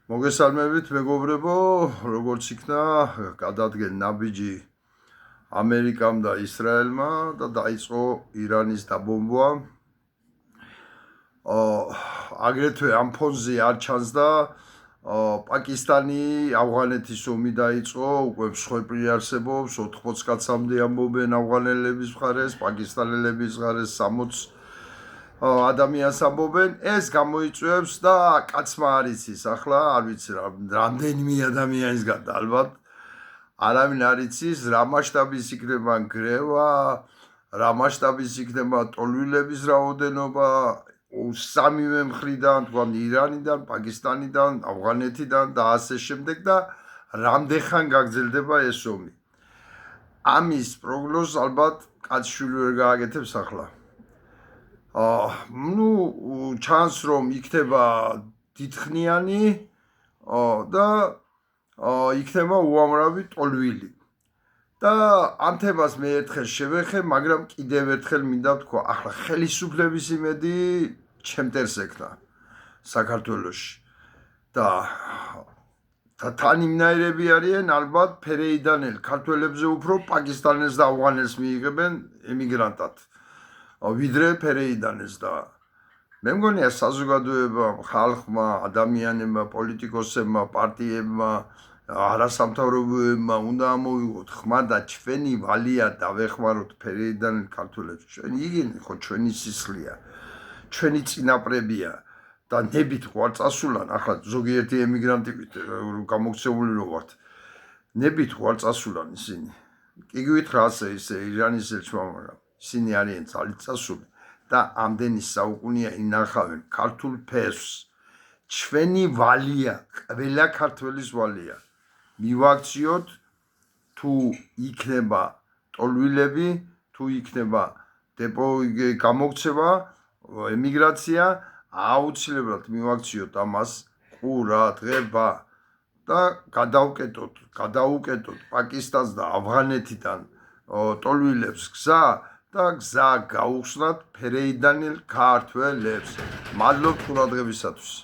მოგესალმებით მეგობრებო, როგორც იქნა გადადგენ ნაბიჯი ამერიკამ და ისრაელმა და დაიწყო ირანის დაბომბვა. აგრეთვე ამ ფონზე არ ჩანს და პაკისტანი ავღანეთის ომი დაიწყო, უკვე მსხვერპლი არსებობს, 80 კაცამდე ამბობენ ავღანელების მხარეს, პაკისტანელების მხარეს 60 ადამიანს ამბობენ, ეს გამოიწვევს და კაცმა არ იცის, ახლა არ ვიცი რამდენიმე ადამიანის გარდა ალბათ არავინ არ იცის რა მასშტაბის იქნება გრევა, რა მასშტაბის იქნება ტოლვილების რაოდენობა სამივე მხრიდან, თქვა ირანიდან, პაკისტანიდან, ავღანეთიდან და ასე შემდეგ და რამდენხან გაგრძელდება ეს ომი. ამის პროგნოზს ალბათ კაცშვილი ვერ გააკეთებს ახლა. ჩანს რომ იქნება დიდხნიანი და იქნება უამრავი ტოლვილი. და ამ თემას მე ერთხელ შევეხე, მაგრამ კიდევ ერთხელ მინდა ვთქვა, ახლა ხელისუფლების იმედი ჩემტერს ექნა საქართველოში. და თან იმნაირები არიან ალბათ ფერეიდანელ ქართველებზე უფრო პაკისტანელს და ავღანელს მიიღებენ ემიგრანტად. ვიდრე ფერეიდანეს და მე მგონია საზოგადოებამ, ხალხმა, ადამიანებმა, პოლიტიკოსებმა, პარტიებმა, არასამთავრობოებმა უნდა ამოვიღოთ ხმა და ჩვენი ვალია დავეხმაროთ ფერეიდანელ ქართველებს. ჩვენი იგინი ხო ჩვენი სისხლია, ჩვენი წინაპრებია და ნებით ყوار წასულან, ახლა ზოგიერთი ემიგრანტი გამოქცეული რო ვართ. ნებით ყوار წასულან ისინი. კი გითხრა ასე ისე ირანის ელჩმა, მაგრამ ისინი არიან ძალით წასული და ამდენი საუკუნეა ინახავენ ქართულ ფესვს. ჩვენი ვალია, ყველა ქართველის ვალია. მივაქციოთ თუ იქნება ტოლვილები, თუ იქნება გამოქცევა, ემიგრაცია, აუცილებლად მივაქციოთ ამას ყურადღება და გადაუკეტოთ პაკისტანს და ავღანეთიდან ტოლვილებს გზა და გზა გაუხსნათ ფერეიდანელ ქართველებს. მადლობთ ყურადღებისათვის.